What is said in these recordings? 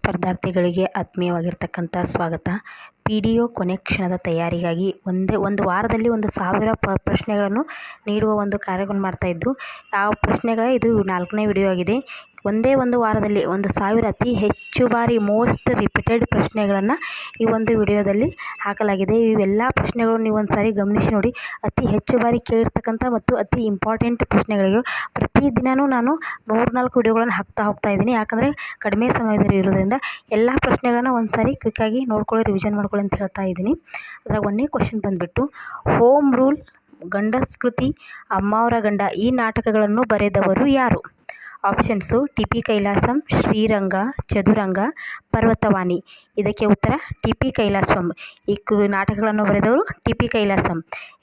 ಸ್ಪರ್ಧಾರ್ಥಿಗಳಿಗೆ ಆತ್ಮೀಯವಾಗಿರ್ತಕ್ಕಂಥ ಸ್ವಾಗತ. P D O ಕೊನೆ ಕ್ಷಣದ ತಯಾರಿಗಾಗಿ ಒಂದು ವಾರದಲ್ಲಿ 1000 ಪ್ರಶ್ನೆಗಳನ್ನು ನೀಡುವ ಒಂದು ಕಾರ್ಯವನ್ನು ಮಾಡ್ತಾಯಿದ್ದು, ಯಾವ ಪ್ರಶ್ನೆಗಳ ಇದು 4ನೇ ವಿಡಿಯೋ ಆಗಿದೆ. ಒಂದೇ ಒಂದು ವಾರದಲ್ಲಿ 1000 ಅತಿ ಹೆಚ್ಚು ಬಾರಿ ಮೋಸ್ಟ್ ರಿಪೀಟೆಡ್ ಪ್ರಶ್ನೆಗಳನ್ನು ಈ ಒಂದು ವಿಡಿಯೋದಲ್ಲಿ ಹಾಕಲಾಗಿದೆ. ಇವೆಲ್ಲ ಪ್ರಶ್ನೆಗಳು ನೀವು ಒಂದು ಸಾರಿ ಗಮನಿಸಿ ನೋಡಿ. ಅತಿ ಹೆಚ್ಚು ಬಾರಿ ಕೇಳಿರ್ತಕ್ಕಂಥ ಮತ್ತು ಅತಿ ಇಂಪಾರ್ಟೆಂಟ್ ಪ್ರಶ್ನೆಗಳಿಗೆ ಪ್ರತಿದಿನವೂ ನಾನು 3-4 ವಿಡಿಯೋಗಳನ್ನು ಹಾಕ್ತಾ ಹೋಗ್ತಾ ಇದ್ದೀನಿ. ಯಾಕಂದರೆ ಕಡಿಮೆ ಸಮಯದಲ್ಲಿ ಇರೋದ್ರಿಂದ ಎಲ್ಲ ಪ್ರಶ್ನೆಗಳನ್ನು ಒಂದು ಸಾರಿ ಕ್ವಿಕ್ಕಾಗಿ ನೋಡ್ಕೊಳ್ಳಿ, ರಿವಿಷನ್ ಮಾಡ್ಕೊಳ್ಳಿ ಅಂತ ಹೇಳ್ತಾ ಇದ್ದೀನಿ. ಅದ್ರಾಗ ಒಂದನೇ ಕ್ವಶನ್ ಬಂದುಬಿಟ್ಟು, ಹೋಮ್ ರೂಲ್, ಗಂಡಸ್ಕೃತಿ, ಅಮ್ಮಾವರ ಗಂಡ ಈ ನಾಟಕಗಳನ್ನು ಬರೆದವರು ಯಾರು? Options T P Kailasam, Sriranga, Chaduranga, Parvatavani. ಇದಕ್ಕೆ ಉತ್ತರ ಟಿ ಪಿ ಕೈಲಾಸಂ. ಈ ನಾಟಕಗಳನ್ನು ಬರೆದವರು ಟಿ ಪಿ ಕೈಲಾಸಂ.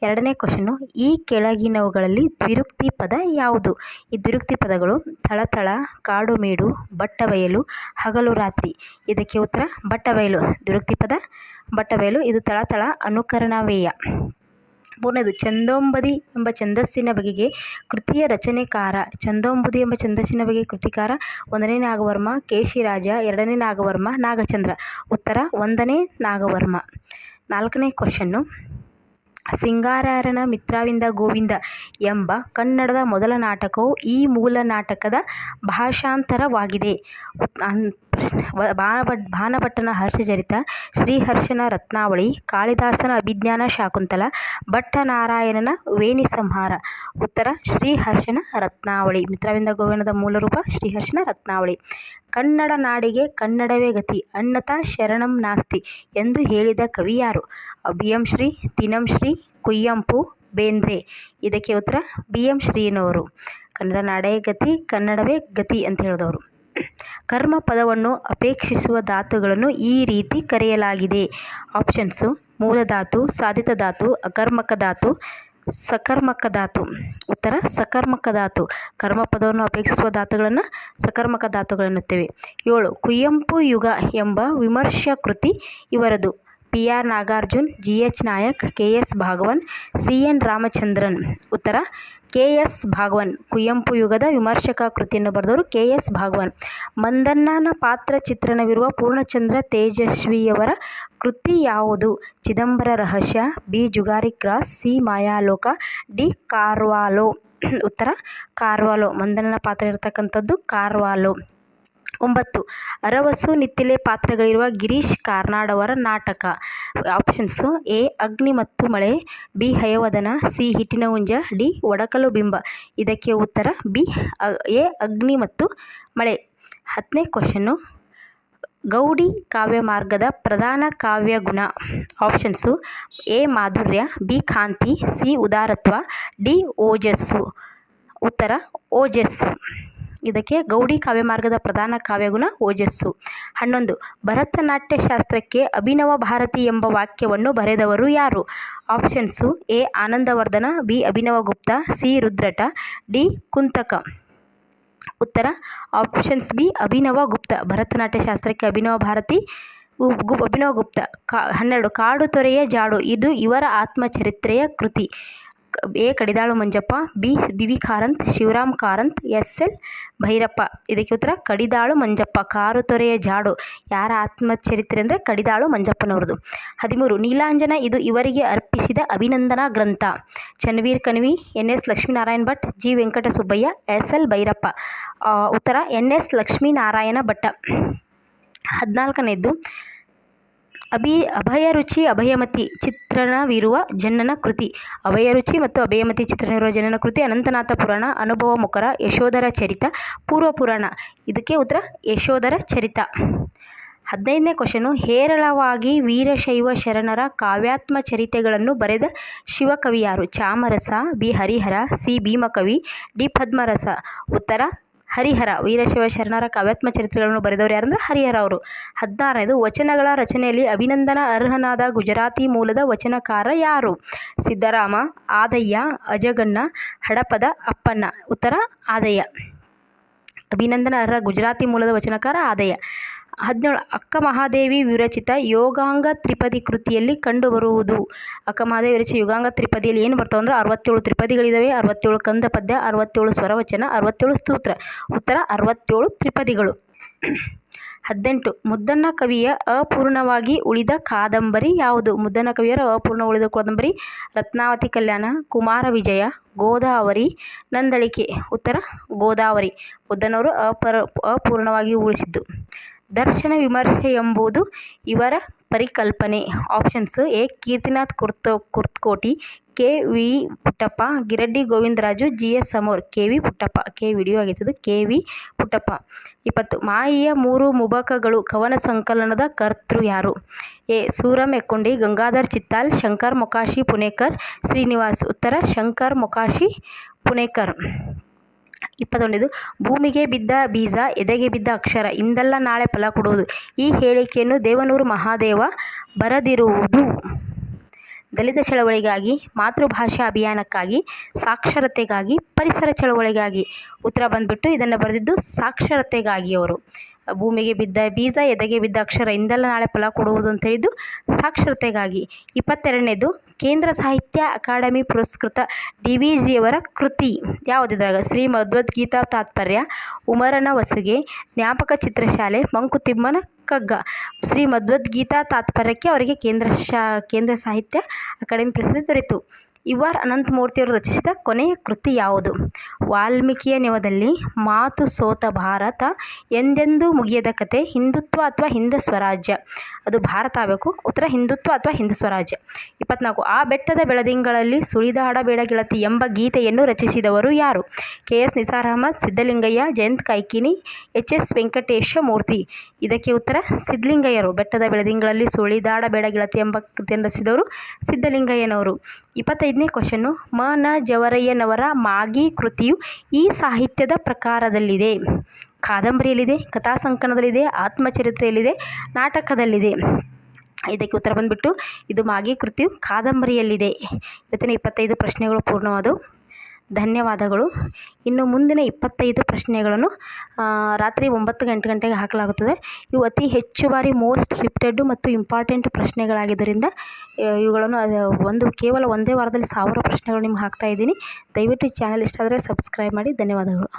ಎರಡನೇ ಕ್ವಶನ್ನು, ಈ ಕೆಳಗಿನವುಗಳಲ್ಲಿ ದ್ವಿರುಕ್ತಿ ಪದ ಯಾವುದು? ಈ ದ್ವಿರುಕ್ತಿ ಪದಗಳು ಥಳಥಳ, ಕಾಡು ಮೇಡು, ಬಟ್ಟಬಯಲು, ಹಗಲು ರಾತ್ರಿ. ಇದಕ್ಕೆ ಉತ್ತರ ಬಟ್ಟಬಯಲು. ದ್ವಿರುಕ್ತಿ ಪದ ಬಟ್ಟಬಯಲು. ಇದು ಥಳಥಳ ಅನುಕರಣವೇಯ. ಮೂರನೇದು, ಛಂದೋಂಬದಿ ಎಂಬ ಛಂದಸ್ಸಿನ ಬಗೆಗೆ ಕೃತಿಯ ರಚನೆಕಾರ. ಛಂದೋಂಬದಿ ಎಂಬ ಛಂದಸ್ಸಿನ ಬಗೆಗೆ ಕೃತಿಕಾರ 1ನೇ ನಾಗವರ್ಮ, ಕೇಶಿರಾಜ, 2ನೇ ನಾಗವರ್ಮ, ನಾಗಚಂದ್ರ. ಉತ್ತರ 1ನೇ ನಾಗವರ್ಮ. 4ನೇ ಕ್ವಶನ್ನು, ಸಿಂಗಾರರನ ಮಿತ್ರವಿಂದ ಗೋವಿಂದ ಎಂಬ ಕನ್ನಡದ ಮೊದಲ ನಾಟಕವು ಈ ಮೂಲ ನಾಟಕದ ಭಾಷಾಂತರವಾಗಿದೆ. ಬಾಣಭಟ್ಟನ ಹರ್ಷಚರಿತ, ಶ್ರೀಹರ್ಷನ ರತ್ನಾವಳಿ, ಕಾಳಿದಾಸನ ಅಭಿಜ್ಞಾನ ಶಾಕುಂತಲ, ಭಟ್ಟನಾರಾಯಣನ ವೇಣಿ ಸಂಹಾರ. ಉತ್ತರ ಶ್ರೀಹರ್ಷನ ರತ್ನಾವಳಿ. ಮಿತ್ರವಿಂದ ಗೋವಿಂದದ ಮೂಲ ರೂಪ ಶ್ರೀಹರ್ಷನ ರತ್ನಾವಳಿ. ಕನ್ನಡ ನಾಡಿಗೆ ಕನ್ನಡವೇ ಗತಿ, ಅಣ್ಣತಾ ಶರಣಂ ನಾಸ್ತಿ ಎಂದು ಹೇಳಿದ ಕವಿ ಯಾರು? B M Shri, Tinam Shri, Kuvempu, Bendre. ಇದಕ್ಕೆ ಉತ್ತರ ಬಿ ಎಂ ಶ್ರೀನವರು. ಕನ್ನಡ ನಾಡೇ ಗತಿ, ಕನ್ನಡವೇ ಗತಿ ಅಂತ ಹೇಳಿದವರು. ಕರ್ಮ ಪದವನ್ನು ಅಪೇಕ್ಷಿಸುವ ಧಾತುಗಳನ್ನು ಈ ರೀತಿ ಕರೆಯಲಾಗಿದೆ. ಆಪ್ಷನ್ಸು ಮೂಲಧಾತು, ಸಾಧಿತ ಧಾತು, ಅಕರ್ಮಕ ಧಾತು, ಸಕರ್ಮಕ ಧಾತು. ಉತ್ತರ ಸಕರ್ಮಕ ಧಾತು. ಕರ್ಮಪದವನ್ನು ಅಪೇಕ್ಷಿಸುವ ಧಾತುಗಳನ್ನು ಸಕರ್ಮಕ ಧಾತುಗಳೆನ್ನುತ್ತೇವೆ. 7, ಕುವೆಂಪು ಯುಗ ಎಂಬ ವಿಮರ್ಶಾ ಕೃತಿ ಇವರದು. P R Nagarjun, G H Nayak, K S Bhagavan, C N Ramachandran. ಉತ್ತರ ಕೆ ಎಸ್ ಭಾಗವನ್. ಕುವೆಂಪು ಯುಗದ ವಿಮರ್ಶಕ ಕೃತಿಯನ್ನು ಬರೆದವರು ಕೆ ಎಸ್ ಭಾಗವನ್. ಮಂದಣ್ಣನ ಪಾತ್ರ ಚಿತ್ರಣವಿರುವ ಪೂರ್ಣಚಂದ್ರ ತೇಜಸ್ವಿಯವರ ಕೃತಿ ಯಾವುದು? ಚಿದಂಬರ ರಹಸ್ಯ, B Jugari cross, C ಮಾಯಾಲೋಕ, D ಕಾರ್ವಾಲೋ. ಉತ್ತರ ಕಾರ್ವಾಲೋ. ಮಂದಣ್ಣನ ಪಾತ್ರ ಇರತಕ್ಕಂಥದ್ದು ಕಾರ್ವಾಲೋ. 9, ಅರವಸು ನಿತ್ತಿಲೆ ಪಾತ್ರಗಳಿರುವ ಗಿರೀಶ್ ಕಾರ್ನಾಡ್ ಅವರ ನಾಟಕ. ಆಪ್ಷನ್ಸು ಎ ಅಗ್ನಿ ಮತ್ತು ಮಳೆ, ಬಿ ಹಯವದನ, ಸಿ ಹಿಟ್ಟಿನ ಹುಂಜ, ಡಿ ಒಡಕಲು ಬಿಂಬ. ಇದಕ್ಕೆ ಉತ್ತರ ಬಿ ಎ ಅಗ್ನಿ ಮತ್ತು ಮಳೆ. 10ನೇ ಕ್ವಶನ್ನು, ಗೌಡಿ ಕಾವ್ಯಮಾರ್ಗದ ಪ್ರಧಾನ ಕಾವ್ಯ ಗುಣ. ಆಪ್ಷನ್ಸು ಎ ಮಾಧುರ್ಯ, ಬಿ ಕಾಂತಿ, ಸಿ ಉದಾರತ್ವ, ಡಿ ಓಜಸ್ಸು. ಉತ್ತರ ಓಜಸ್ಸು. ಇದಕ್ಕೆ ಗೌಡಿ ಕಾವ್ಯಮಾರ್ಗದ ಪ್ರಧಾನ ಕಾವ್ಯಗುಣ ಓಜಸ್ಸು. 11, ಭರತನಾಟ್ಯಶಾಸ್ತ್ರಕ್ಕೆ ಅಭಿನವ ಭಾರತಿ ಎಂಬ ವಾಕ್ಯವನ್ನು ಬರೆದವರು ಯಾರು? Options A Anandavardhana, B Abhinavagupta, C Rudrata, D Kuntaka. ಉತ್ತರ ಆಪ್ಷನ್ಸ್ ಬಿ ಅಭಿನವಗುಪ್ತ. ಭರತನಾಟ್ಯಶಾಸ್ತ್ರಕ್ಕೆ ಅಭಿನವ ಭಾರತಿ ಅಭಿನವಗುಪ್ತ. 12, ಕಾಡು ತೊರೆಯ ಜಾಡು ಇದು ಇವರ ಆತ್ಮಚರಿತ್ರೆಯ ಕೃತಿ. A Kadidalu Manjappa, B V Karanth, Shivaram Karanth, S L Bhyrappa. ಇದಕ್ಕೆ ಉತ್ತರ ಕಡಿದಾಳು ಮಂಜಪ್ಪ. ಕಾಡು ತೊರೆಯ ಜಾಡು ಯಾರ ಆತ್ಮಚರಿತ್ರೆ ಅಂದರೆ ಕಡಿದಾಳು ಮಂಜಪ್ಪನವ್ರದ್ದು. 13, ನೀಲಾಂಜನ ಇದು ಇವರಿಗೆ ಅರ್ಪಿಸಿದ ಅಭಿನಂದನಾ ಗ್ರಂಥ. Channaveer Kanavi, N S Lakshminarayana Bhat, G Venkatasubbaiah, S L Bhyrappa. ಉತ್ತರ ಎನ್ ಎಸ್ ಲಕ್ಷ್ಮೀನಾರಾಯಣ ಭಟ್ಟ. 14ನೇದ್ದು, ಅಭಯರುಚಿ ಅಭಯಮತಿ ಚಿತ್ರಣವಿರುವ ಜನನ ಕೃತಿ. ಅಭಯರುಚಿ ಮತ್ತು ಅಭಯಮತಿ ಚಿತ್ರಣವಿರುವ ಜನನ ಕೃತಿ ಅನಂತನಾಥ ಪುರಾಣ, ಅನುಭವ ಮುಖರ, ಯಶೋಧರ ಚರಿತ, ಪೂರ್ವ ಪುರಾಣ. ಇದಕ್ಕೆ ಉತ್ತರ ಯಶೋಧರ ಚರಿತ. 15ನೇ ಕ್ವಶನು, ಹೇರಳವಾಗಿ ವೀರಶೈವ ಶರಣರ ಕಾವ್ಯಾತ್ಮಚರಿತೆಗಳನ್ನು ಬರೆದ ಶಿವಕವಿ ಯಾರು? Chamarasa, B Harihara, C Bhimakavi, D Padmarasa. ಉತ್ತರ ಹರಿಹರ. ವೀರಶೈವ ಶರಣರ ಕಾವ್ಯಾತ್ಮ ಚರಿತ್ರೆಗಳನ್ನು ಬರೆದವರು ಯಾರಂದ್ರೆ ಹರಿಹರ ಅವರು. 16ನೇದು, ವಚನಗಳ ರಚನೆಯಲ್ಲಿ ಅಭಿನಂದನ ಅರ್ಹನಾದ ಗುಜರಾತಿ ಮೂಲದ ವಚನಕಾರ ಯಾರು? ಸಿದ್ದರಾಮ, ಆದಯ್ಯ, ಅಜಗಣ್ಣ, ಹಡಪದ ಅಪ್ಪಣ್ಣ. ಉತ್ತರ ಆದಯ್ಯ. ಅಭಿನಂದನ ಅರ್ಹ ಗುಜರಾತಿ ಮೂಲದ ವಚನಕಾರ ಆದಯ್ಯ. 17, ಅಕ್ಕ ಮಹಾದೇವಿ ವಿರಚಿತ ಯೋಗಾಂಗ ತ್ರಿಪದಿ ಕೃತಿಯಲ್ಲಿ ಕಂಡುಬರುವುದು. ಅಕ್ಕ ಮಹಾದೇವಿ ವಿರಚಿತ ಯೋಗಾಂಗ ತ್ರಿಪದಿಯಲ್ಲಿ ಏನು ಬರ್ತಾವೆ ಅಂದರೆ 67 ತ್ರಿಪದಿಗಳಿದ್ದಾವೆ, 67 ಕಂದ ಪದ್ಯ, 67 ಸ್ವರವಚನ, 67 ಸ್ತೋತ್ರ. ಉತ್ತರ 67 ತ್ರಿಪದಿಗಳು. 18 ಮುದ್ದಣ್ಣ ಕವಿಯ ಅಪೂರ್ಣವಾಗಿ ಉಳಿದ ಕಾದಂಬರಿ ಯಾವುದು? ಮುದ್ದಣ್ಣ ಕವಿಯರ ಅಪೂರ್ಣ ಉಳಿದ ಕಾದಂಬರಿ ರತ್ನಾವತಿ ಕಲ್ಯಾಣ, ಕುಮಾರ ವಿಜಯ, ಗೋದಾವರಿ, ನಂದಳಿಕೆ. ಉತ್ತರ ಗೋದಾವರಿ. ಮುದ್ದಣ್ಣವರು ಅಪೂರ್ಣವಾಗಿ ಉಳಿಸಿದ್ದು. ದರ್ಶನ ವಿಮರ್ಶೆ ಎಂಬುದು ಇವರ ಪರಿಕಲ್ಪನೆ. Options: A. Keertinath Kurtakoti, K. V. Puttappa, Giraddi Govindaraju, G. S. Amur. K. V. Puttappa. K. Video ಆಗಿರ್ತದೆ. ಕೆ. ವಿ. ಪುಟ್ಟಪ್ಪ. 20 ಮಾಯಿಯ 3 ಮುಬಕಗಳು ಕವನ ಸಂಕಲನದ ಕರ್ತೃ ಯಾರು? ಎ. ಸೂರ ಮೆಕ್ಕೊಂಡಿ, ಗಂಗಾಧರ್ ಚಿತ್ತಾಲ್, ಶಂಕರ್ ಮೊಕಾಶಿ ಪುಣೇಕರ್, ಶ್ರೀನಿವಾಸ್. ಉತ್ತರ ಶಂಕರ್ ಮೊಕಾಶಿ ಪುಣೇಕರ್. 21 ಭೂಮಿಗೆ ಬಿದ್ದ ಬೀಜ, ಎದೆಗೆ ಬಿದ್ದ ಅಕ್ಷರ, ಇಂದಲ್ಲ ನಾಳೆ ಫಲ ಕೊಡುವುದು. ಈ ಹೇಳಿಕೆಯನ್ನು ದೇವನೂರು ಮಹಾದೇವ ಬರೆದಿರುವುದು? ದಲಿತ ಚಳವಳಿಗಾಗಿ, ಮಾತೃಭಾಷಾ ಅಭಿಯಾನಕ್ಕಾಗಿ, ಸಾಕ್ಷರತೆಗಾಗಿ, ಪರಿಸರ ಚಳವಳಿಗಾಗಿ. ಉತ್ತರ ಬಂದ್ಬಿಟ್ಟು ಇದನ್ನು ಬರೆದಿದ್ದು ಸಾಕ್ಷರತೆಗಾಗಿ ಅವರು. ಭೂಮಿಗೆ ಬಿದ್ದ ಬೀಜ, ಎದೆಗೆ ಬಿದ್ದ ಅಕ್ಷರ, ಇಂದಲ್ಲ ನಾಳೆ ಫಲ ಕೊಡುವುದು ಅಂತ ಹೇಳಿದ್ದು ಸಾಕ್ಷರತೆಗಾಗಿ. 22 ಕೇಂದ್ರ ಸಾಹಿತ್ಯ ಅಕಾಡೆಮಿ ಪುರಸ್ಕೃತ DVಜಿಯವರ ಕೃತಿ ಯಾವುದಿದ್ರಾಗ? ಶ್ರೀ ಭಗವದ್ಗೀತಾ ತಾತ್ಪರ್ಯ, ಉಮರನ ವಸುಗೆ, ಜ್ಞಾಪಕ ಚಿತ್ರಶಾಲೆ, ಮಂಕುತಿಮ್ಮನ ಕಗ್ಗ. ಶ್ರೀ ಭಗವದ್ಗೀತಾ ತಾತ್ಪರ್ಯಕ್ಕೆ ಅವರಿಗೆ ಕೇಂದ್ರ ಸಾಹಿತ್ಯ ಅಕಾಡೆಮಿ ಪ್ರಶಸ್ತಿ ದೊರೆಯಿತು. ಆರ್ ಅನಂತಮೂರ್ತಿಯವರು ರಚಿಸಿದ ಕೊನೆಯ ಕೃತಿ ಯಾವುದು? ವಾಲ್ಮೀಕಿಯ ನೆವದಲ್ಲಿ, ಮಾತು ಸೋತ ಭಾರತ, ಎಂದೆಂದೂ ಮುಗಿಯದ ಕತೆ, ಹಿಂದುತ್ವ ಅಥವಾ ಹಿಂದ ಸ್ವರಾಜ್ಯ. ಅದು ಭಾರತ ಆಗಬೇಕು. ಉತ್ತರ ಹಿಂದುತ್ವ ಅಥವಾ ಹಿಂದ ಸ್ವರಾಜ್ಯ. 24 ಆ ಬೆಟ್ಟದ ಬೆಳದಿಂಗಳಲ್ಲಿ ಸುಳಿದಾಡಬೇಡ ಗೆಳತಿ ಎಂಬ ಗೀತೆಯನ್ನು ರಚಿಸಿದವರು ಯಾರು? KS ನಿಸಾರ್ ಅಹಮದ್, ಸಿದ್ದಲಿಂಗಯ್ಯ, ಜಯಂತ್ ಕಾಯ್ಕಿನಿ, HS ವೆಂಕಟೇಶ ಮೂರ್ತಿ. ಇದಕ್ಕೆ ಉತ್ತರ ಸಿದ್ದಲಿಂಗಯ್ಯರು. ಬೆಟ್ಟದ ಬೆಳದಿಂಗಳಲ್ಲಿ ಸುಳಿದಾಡಬೇಡ ಗೆಳತಿ ಎಂಬ ಕೃತಿಯನ್ನು ರಚಿಸಿದವರು ಸಿದ್ದಲಿಂಗಯ್ಯನವರು. 25ನೇ ಕ್ವಶನ್ನು, ಮ.ನ. ಜವರಯ್ಯನವರ ಮಾಗಿ ಕೃತಿಯು ಈ ಸಾಹಿತ್ಯದ ಪ್ರಕಾರದಲ್ಲಿದೆ? ಕಾದಂಬರಿಯಲ್ಲಿದೆ, ಕಥಾಸಂಕಲನದಲ್ಲಿದೆ, ಆತ್ಮಚರಿತ್ರೆಯಲ್ಲಿದೆ, ನಾಟಕದಲ್ಲಿದೆ. ಇದಕ್ಕೆ ಉತ್ತರ ಬಂದುಬಿಟ್ಟು ಇದು ಮಾಗಿ ಕೃತಿಯು ಕಾದಂಬರಿಯಲ್ಲಿದೆ. ಇವತ್ತಿನ 25 ಪ್ರಶ್ನೆಗಳು ಪೂರ್ಣವಾದವು. ಧನ್ಯವಾದಗಳು. ಇನ್ನು ಮುಂದಿನ 25 ಪ್ರಶ್ನೆಗಳನ್ನು ರಾತ್ರಿ 9 ಗಂಟೆಗೆ ಹಾಕಲಾಗುತ್ತದೆ. ಇವು ಅತಿ ಹೆಚ್ಚು ಬಾರಿ ಮೋಸ್ಟ್ ರಿಪೀಟೆಡ್ ಮತ್ತು ಇಂಪಾರ್ಟೆಂಟ್ ಪ್ರಶ್ನೆಗಳಾಗಿದ್ದರಿಂದ ಇವುಗಳನ್ನು ಕೇವಲ ಒಂದೇ ವಾರದಲ್ಲಿ 1000 ಪ್ರಶ್ನೆಗಳು ನಿಮ್ಗೆ ಹಾಕ್ತಾಯಿದ್ದೀನಿ. ದಯವಿಟ್ಟು ಈ ಚಾನಲ್ ಇಷ್ಟ ಆದರೆ ಸಬ್ಸ್ಕ್ರೈಬ್ ಮಾಡಿ. ಧನ್ಯವಾದಗಳು.